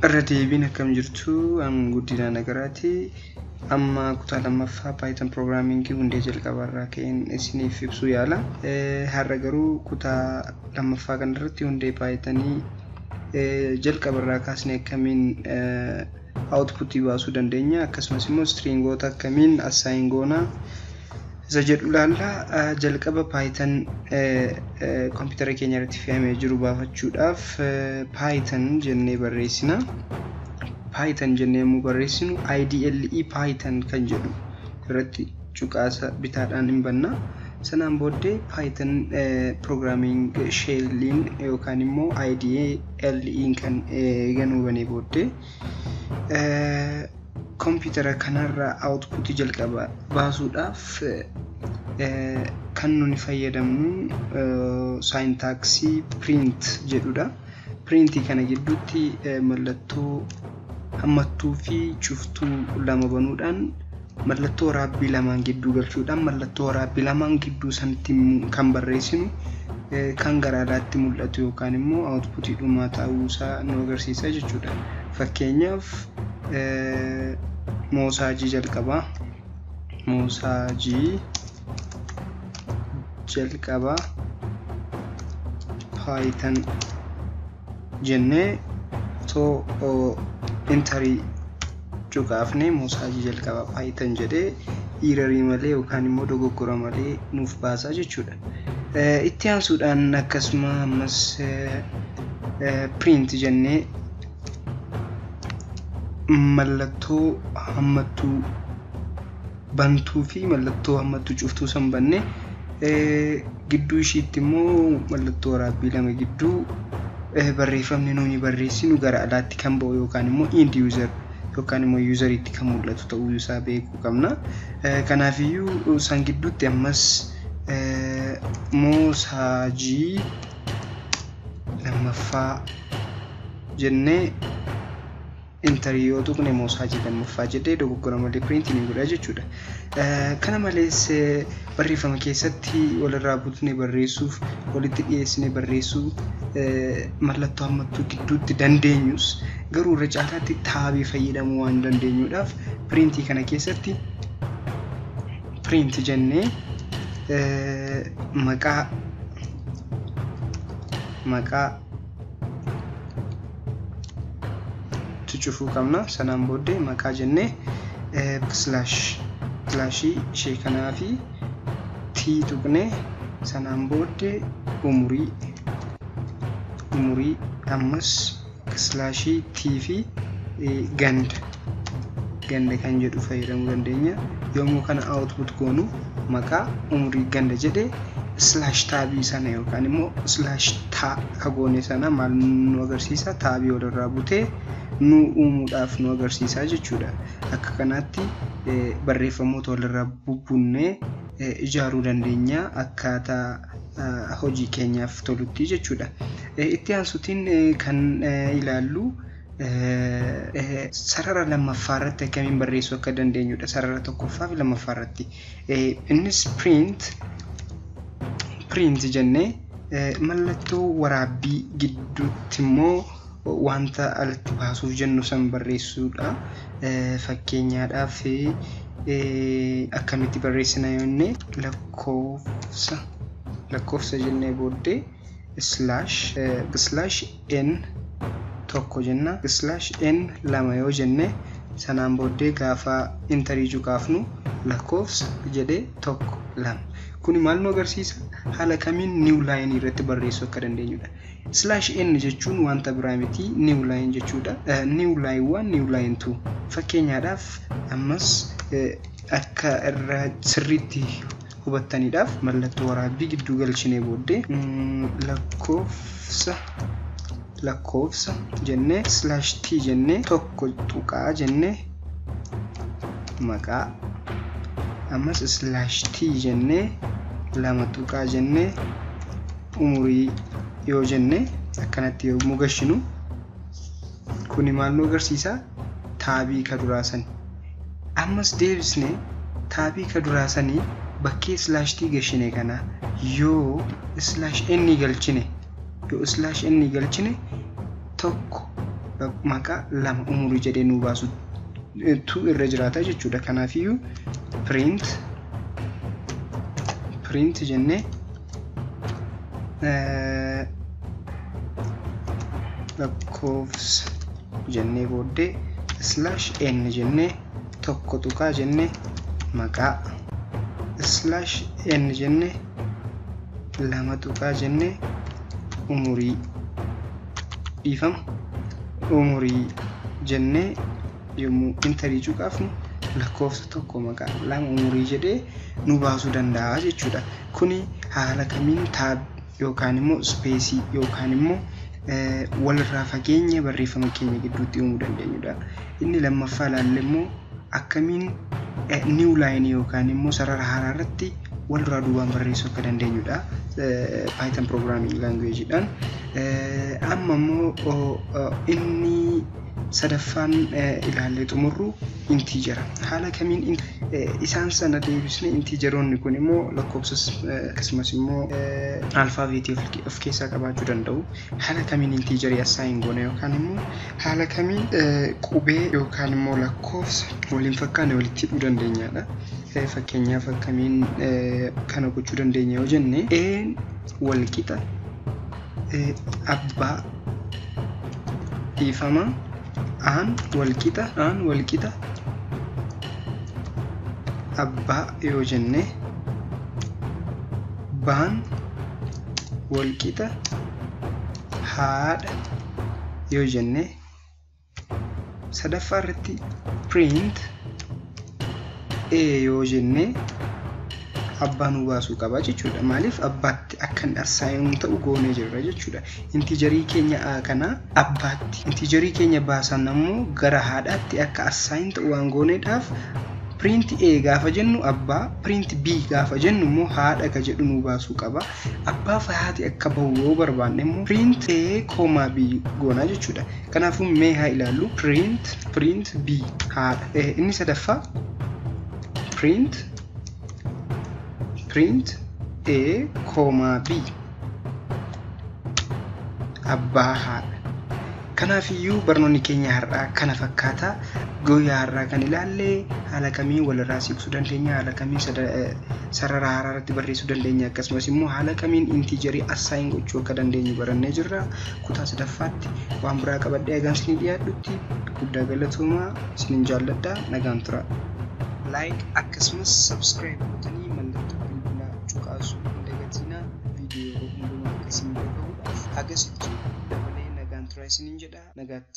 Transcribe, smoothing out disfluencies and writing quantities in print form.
Irra-deebiin akkam jirtu guddina nagaraati. Amma kutaa lammaffaa Python programming hundee jalqabarraa ka'een isiniif ibsuu yaala. Har'a garuu kutaa lammaffaa kanarratti hundee Pythonii jalqabarraa kaasnee akkamiin outputii baasuu dandeenya, akkasumas immoo stringoota akkamiin assign goona isa jedhu laalla. Jalqaba Python computer keenya irratti fe'amee jiru baafachuudhaaf Python jennee barreessina. Python jennee mu barreessinu IDLE Python kan jedhu irratti cuqaasa bitaadhaan hin banna. Sanaan booddee Python programming shellin yookaan immoo IDLE kan eeganuu banee booddee computer kanarraa output jalqaba baasuudhaaf kan nuni fayyadamnu syntax print jedhudha. Print kana gidduutti mallattoo hammattuu fi cuftuu lama banuudhaan mallattoo waraabbii lamaan gidduu galchuudhaan mallattoo waraabbii lamaan gidduu sanatti kan barreessinu kan garaadhaatti mul'atu yookaan immoo outputii dhumaa ta'uusaa nu agarsiisa jechuudha. Fakkeenyaaf mosaajii jalqabaa Python jennee entry cuqaafne mosaajii jalqabaa Python jedhee errorii malee yookaan immoo dogoggora malee nuuf baasaa jechuudha. Itti aansuudhaan akkasuma ammas print jennee mallattoo hammattuu bantuu fi mallattoo hammattuu cuftuu san banne gidduu ishiitti immoo mallattoo waraabbii lama gidduu barreeffamni nuyi barreessinu gara alaatti kan ba'u yookaan immoo end user yookaan immoo useritti kan mul'atu ta'uu isaa beekuu qabna. Kanaafiyyuu san gidduutti ammas mosaajii lammaffaa jennee entry yoo tuqne mosaajii lammaffaa jedhee dogoggora malee print ni godha jechuudha. Kana malees barreeffama keessatti walirraa buutnee barreessuuf walitti dhiyeessine barreessuu mallattoo hammattuu gidduutti dandeenyus garuu irra caalaatti taabii fayyadamuu waan dandeenyuudhaaf printii kana keessatti print jennee maqaa cufuu qabna. Sanaan booddee maqaa jennee slaashii ishee kanaa fi t tuqnee sanaan booddee umurii ammas slaashii t fi ganda kan jedhu fayyadamuu dandeenya. Yommuu kana output goonu maqaa umurii ganda jedhee slash taabii sana yookaan immoo slash taa goone sana maal nu agarsiisa? Taabii walirraa butee nu uumuudhaaf nu agarsiisa jechuudha. Akka kanaatti barreeffamoota walirraa bubbunnee ijaaruu dandeenya akkaataa hojii keenyaaf tolutti jechuudha. Itti aansuutiin kan ilaallu sarara lammaffaa irratti akkamiin barreessuu akka dandeenyudha. Sarara tokkoffaa fi lammaffaa irratti innis print jennee mallattoo waraabbii gidduutti immoo wanta alatti baasuuf jennu san barreessuudha. Fakkeenyaadhaaf akkamitti barreessina yoonne lakkoofsa jennee booddee slash n tokko jenna n lama yoo jenne sanaan booddee gaafa interii cuqaafnu lakkoofsa jedhee tokko lama. Kuni maal nu agarsiisa? Haala kamiin new line irratti barreessuu akka dandeenyudha. /n jechuun wanta biraa miti, new line jechuudha. New line 1 new line 2 fakkeenyaadhaaf ammas akka irra sirriitti hubattaniidhaaf mallattoo waraabbii gidduu galchinee booddee lakkoofsa jennee /t jennee tokko tuqaa jennee maqaa ammas /t jennee lama tuqaa jennee umurii yoo jenne akkanatti yoo mugashinu kuni maal nu agarsiisa? Taabii ka duraasanii. Ammas deebisnee taabii ka duraasanii bakkee /t gashine kana yoo /n galchine tokko maqaa lama umurii jedhee nu baasu tu irra jiraata jechuudha. Kanaafiyyuu print jennee lakkoofsa jennee booddee /n jennee tokko tuqaa jennee maqaa /n jennee lama tuqaa jennee umurii dhiifama umurii jennee yommuu interii cuqaafnu lakkoofsa tokko maqaa lama umurii jedhee nu baasuu danda'a jechuudha. Kuni haala kamiin taab yookaan immoo space yookaan immoo walirraa fageenya barreeffama keenya gidduutti uumuu dandeenyudha. Inni lammaffaa ilaalle immoo akkamiin new line yookaan immoo sarara haaraa irratti walirraa duubaan barreessuu akka dandeenyudha. Python programming language dhaan amma immoo inni sadaffaan ilaalle xumurru integer. Haala kamiin isaan sana deebisnee integeroonni kun immoo lakkoofsas akkasumas immoo alfaabeetii of keessaa qabaachuu danda'u. Haala kamiin integerii assign goona yookaan immoo haala kamiin qubee yookaan immoo lakkoofsa waliin fakkaanne walitti hidhuu dandeenyadha. Fakkeenyaaf akkamiin kana gochuu dandeenya yoo jenne wal qixa abbaa dhiifama aan wal qixa abbaa yoo jenne baan wal qixa haadha yoo jenne sadaffaa irratti print yoo jenne abbaan nu baasuu qaba jechuudha. Maaliif abbaatti akkan assign ta'u goonee jirra jechuudha. Integerii keenya kana abbaatti integerii keenya baasan ammoo gara haadhaatti akka assign ta'u waan gooneedhaaf print a gaafa jennu abbaa, print b gaafa jennu immoo haadha ka jedhu nu baasuu qaba. Abbaa fi haati akka bahu yoo barbaanne immoo print a, b goona jechuudha. Kanaafuu mee haa ilaallu print b haadha. Inni sadaffaa print a, b abbaa haadha. Kanaafiyyuu barnoonni keenya har'aa kana fakkaata. Guyyaa har'aa kan ilaalle haala kamiin walirraa siqsuu dandeenya, haala kamiin sarara haaraa irratti barreessuu dandeenya, akkasumas immoo haala kamiin integerii assign gochuu akka dandeenyu barannee jirra. Kutaa sadaffaatti waan biraa qabadhee egaan isin dhiyaadhutti guddaa galatoomaa, isin jaalladha, nagaan tura. Like akkasumas subscribe gootanii mallattoo bilbilaa cuqaasuu hin dagatinaa. Viidiyoo hundumaa akkasiin beekamuudhaaf hagasitti dabalee nagaan tura isiniin jedha. Nagaatti.